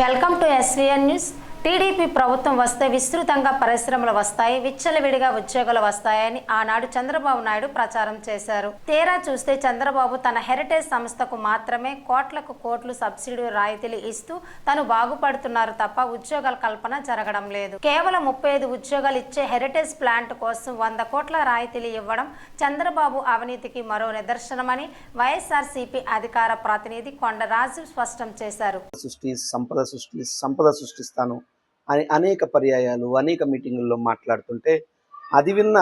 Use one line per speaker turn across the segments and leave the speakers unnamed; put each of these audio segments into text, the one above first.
Welcome to SVN news. TDP ప్రభుత్వం వస్తే విస్తృతంగా పరిశ్రమలు వస్తాయి, విచ్చలవిడిగా ఉద్యోగాలు వస్తాయని ఆనాడు చంద్రబాబు నాయుడు ప్రచారం చేశారు. తీరా చూస్తే చంద్రబాబు తన హెరిటేజ్ సంస్థకు మాత్రమే కోట్లకు కోట్లు సబ్సిడీ రాయితీలు ఇస్తూ తను బాగుపడుతున్నారు తప్ప ఉద్యోగాల కల్పన జరగడం లేదు. కేవలం 35 ఉద్యోగాలు ఇచ్చే హెరిటేజ్ ప్లాంట్ కోసం 100 కోట్ల రాయితీలు ఇవ్వడం చంద్రబాబు అవినీతికి మరో నిదర్శనమని వైఎస్ఆర్సీపీ అధికార ప్రతినిధి కొండరాజు స్పష్టం చేశారు.
సంపద సృష్టిస్తాను అని అనేక పర్యాయాలు అనేక మీటింగుల్లో మాట్లాడుతుంటే అది విన్న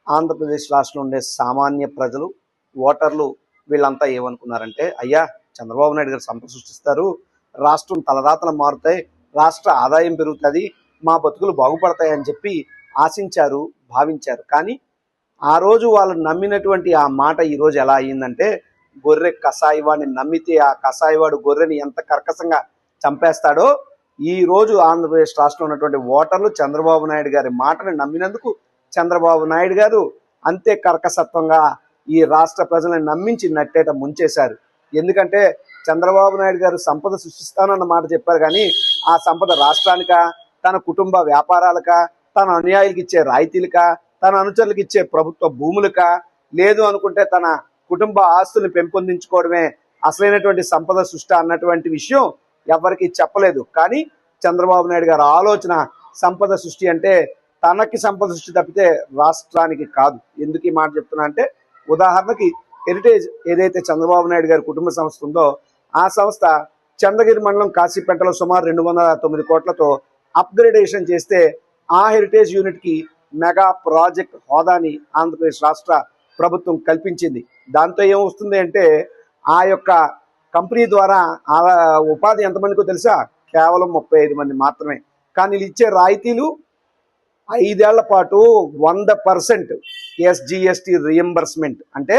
ఆంధ్రప్రదేశ్ రాష్ట్రంలో ఉండే సామాన్య ప్రజలు, ఓటర్లు వీళ్ళంతా ఏమనుకున్నారంటే, అయ్యా చంద్రబాబు నాయుడు గారు సంపద సృష్టిస్తారు, రాష్ట్రం తలరాతలు మారుతాయి, రాష్ట్ర ఆదాయం పెరుగుతుంది, మా బతుకులు బాగుపడతాయని చెప్పి ఆశించారు, భావించారు. కానీ ఆ రోజు వాళ్ళు నమ్మినటువంటి ఆ మాట ఈరోజు ఎలా అయ్యిందంటే, గొర్రె కసాయివాడిని నమ్మితే ఆ కసాయివాడు గొర్రెని ఎంత కర్కశంగా చంపేస్తాడో ఈ రోజు ఆంధ్రప్రదేశ్ రాష్ట్రంలో ఉన్నటువంటి ఓటర్లు చంద్రబాబు నాయుడు గారి మాటను నమ్మినందుకు చంద్రబాబు నాయుడు గారు అంతే కర్కసత్వంగా ఈ రాష్ట్ర ప్రజలను నమ్మించి నట్టేట ముంచేశారు. ఎందుకంటే చంద్రబాబు నాయుడు గారు సంపద సృష్టిస్తానన్న మాట చెప్పారు, కానీ ఆ సంపద రాష్ట్రానిక, తన కుటుంబ వ్యాపారాలక, తన అనుయాయులకు ఇచ్చే రాయితీలక, తన అనుచరులకు ఇచ్చే ప్రభుత్వ భూములక, లేదు అనుకుంటే తన కుటుంబ ఆస్తుల్ని పెంపొందించుకోవడమే అసలైనటువంటి సంపద సృష్టి అన్నటువంటి విషయం ఎవరికి చెప్పలేదు. కానీ చంద్రబాబు నాయుడు గారి ఆలోచన సంపద సృష్టి అంటే తనకి సంపద సృష్టి తప్పితే రాష్ట్రానికి కాదు. ఎందుకు ఈ మాట చెప్తున్నా అంటే, ఉదాహరణకి హెరిటేజ్ ఏదైతే చంద్రబాబు నాయుడు గారి కుటుంబ సంస్థ ఉందో ఆ సంస్థ చంద్రగిరి మండలం కాశీపేటలో సుమారు 209 కోట్లతో అప్గ్రేడేషన్ చేస్తే ఆ హెరిటేజ్ యూనిట్కి మెగా ప్రాజెక్ట్ హోదాని ఆంధ్రప్రదేశ్ రాష్ట్ర ప్రభుత్వం కల్పించింది. దాంతో ఏమొస్తుంది అంటే, ఆ యొక్క కంపెనీ ద్వారా ఉపాధి ఎంతమందికో తెలుసా? కేవలం 35 మంది మాత్రమే. కానీ వీళ్ళు ఇచ్చే రాయితీలు 5 ఏళ్ల పాటు 100% ఎస్జిఎస్టి రియంబర్స్మెంట్ అంటే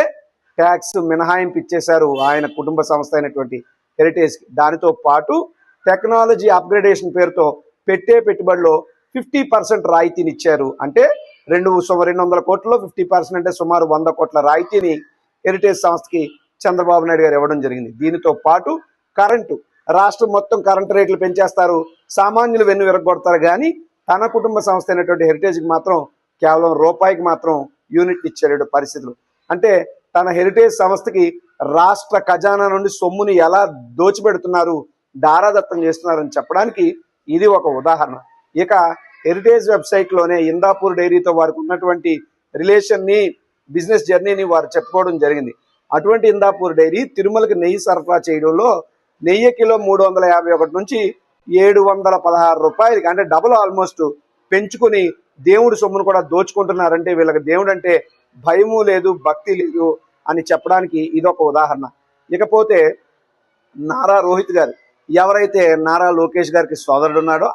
ట్యాక్స్ మినహాయింపు ఇచ్చేశారు ఆయన కుటుంబ సంస్థ అయినటువంటి హెరిటేజ్కి. దానితో పాటు టెక్నాలజీ అప్గ్రేడేషన్ పేరుతో పెట్టే పెట్టుబడిలో 50% రాయితీని ఇచ్చారు. అంటే 200 కోట్లలో 50% అంటే సుమారు 100 కోట్ల రాయితీని హెరిటేజ్ సంస్థకి చంద్రబాబు నాయుడు గారు ఇవ్వడం జరిగింది. దీనితో పాటు కరెంటు, రాష్ట్రం మొత్తం కరెంటు రేట్లు పెంచేస్తారు, సామాన్యులు వెన్ను విరగొడతారు, కానీ తన కుటుంబ సంస్థ అయినటువంటి హెరిటేజ్కి మాత్రం కేవలం రూపాయికి మాత్రం యూనిట్ ఇచ్చారు పరిస్థితులు. అంటే తన హెరిటేజ్ సంస్థకి రాష్ట్ర ఖజానా నుండి సొమ్ముని ఎలా దోచిపెడుతున్నారు, దారాదత్తం చేస్తున్నారని చెప్పడానికి ఇది ఒక ఉదాహరణ. ఇక హెరిటేజ్ వెబ్సైట్లోనే ఇందాపూర్ డైరీతో వారికి ఉన్నటువంటి రిలేషన్ని, బిజినెస్ జర్నీని వారు చెప్పుకోవడం జరిగింది. అటువంటి ఇందాపూర్ డైరీ తిరుమలకి నెయ్యి సరఫరా చేయడంలో నెయ్యి కిలో 351 నుంచి 716 రూపాయలకి, అంటే డబుల్ ఆల్మోస్ట్ పెంచుకుని దేవుడి సొమ్మును కూడా దోచుకుంటున్నారంటే వీళ్ళకి దేవుడు అంటే భయము లేదు, భక్తి లేదు అని చెప్పడానికి ఇదొక ఉదాహరణ. ఇకపోతే నారా రోహిత్ గారు, ఎవరైతే నారా లోకేష్ గారికి సోదరుడు ఉన్నాడో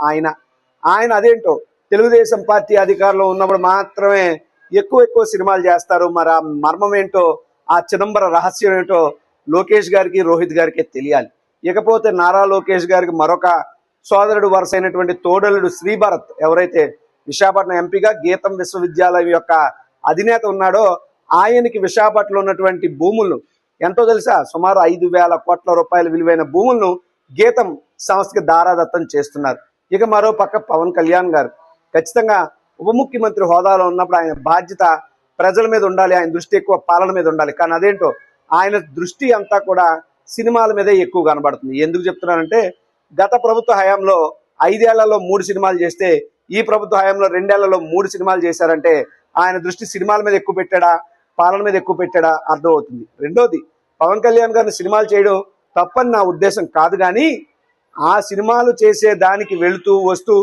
ఆయన అదేంటో తెలుగుదేశం పార్టీ అధికారంలో ఉన్నప్పుడు మాత్రమే ఎక్కువ సినిమాలు చేస్తారు. మరి ఆ మర్మం ఏంటో, ఆ చిదంబర రహస్యం ఏంటో లోకేష్ గారికి, రోహిత్ గారికి తెలియాలి. ఇకపోతే నారా లోకేష్ గారికి మరొక సోదరుడు వరుస అయినటువంటి తోడలుడు శ్రీభరత్, ఎవరైతే విశాఖపట్నం ఎంపీగా గీతం విశ్వవిద్యాలయం యొక్క అధినేత ఉన్నాడో ఆయనకి విశాఖపట్నంలో ఉన్నటువంటి భూములను ఎంతో తెలుసా, సుమారు 5,000 కోట్ల రూపాయల విలువైన భూములను గీతం సంస్థకి దారాదత్తం చేస్తున్నారు. ఇక మరో పక్క పవన్ కళ్యాణ్ గారు ఖచ్చితంగా ఉప ముఖ్యమంత్రి హోదాలో ఉన్నప్పుడు ఆయన బాధ్యత ప్రజల మీద ఉండాలి, ఆయన దృష్టి ఎక్కువ పాలన మీద ఉండాలి. కానీ అదేంటో ఆయన దృష్టి అంతా కూడా సినిమాల మీదే ఎక్కువ కనబడుతుంది. ఎందుకు చెప్తున్నానంటే, గత ప్రభుత్వ హయాంలో 5 ఏళ్లలో 3 సినిమాలు చేస్తే ఈ ప్రభుత్వ హయాంలో 2 ఏళ్లలో 3 సినిమాలు చేశారంటే ఆయన దృష్టి సినిమాల మీద ఎక్కువ పెట్టాడా, పాలన మీద ఎక్కువ పెట్టాడా అర్థమవుతుంది. రెండోది, పవన్ కళ్యాణ్ గారిని సినిమాలు చేయడం తప్పని నా ఉద్దేశం కాదు, కానీ ఆ సినిమాలు చేసే దానికి వెళుతూ వస్తూ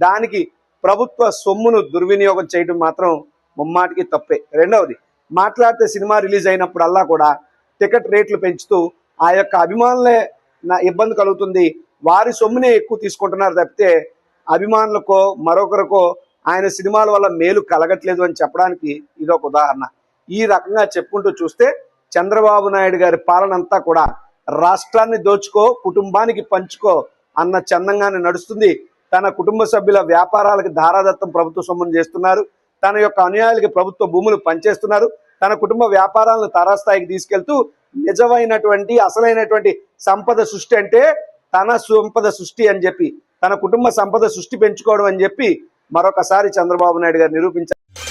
దానికి ప్రభుత్వ సొమ్మును దుర్వినియోగం చేయడం మాత్రం ముమ్మాటికి తప్పే. రెండవది, మాట్లాడితే సినిమా రిలీజ్ అయినప్పుడల్లా కూడా టికెట్ రేట్లు పెంచుతూ ఆ యొక్క అభిమానులే ఇబ్బంది కలుగుతుంది, వారి సొమ్మునే ఎక్కువ తీసుకుంటున్నారు తప్పితే అభిమానులకో మరొకరికో ఆయన సినిమాల వల్ల మేలు కలగట్లేదు అని చెప్పడానికి ఇదొక ఉదాహరణ. ఈ రకంగా చెప్పుకుంటూ చూస్తే చంద్రబాబు నాయుడు గారి పాలన అంతా కూడా రాష్ట్రాన్ని దోచుకో, కుటుంబానికి పంచుకో అన్న చందంగానే నడుస్తుంది. తన కుటుంబ సభ్యుల వ్యాపారాలకు దారాదత్తం ప్రభుత్వ సొమ్మును చేస్తున్నారు, తన యొక్క అనుయాయులకి ప్రభుత్వ భూములు పనిచేస్తున్నారు, తన కుటుంబ వ్యాపారాలను తారాస్థాయికి తీసుకెళ్తూ నిజమైనటువంటి అసలైనటువంటి సంపద సృష్టి అంటే తన సంపద సృష్టి అని చెప్పి, తన కుటుంబ సంపద సృష్టి పెంచుకోవడం అని చెప్పి మరొకసారి చంద్రబాబు నాయుడు గారు నిరూపించారు.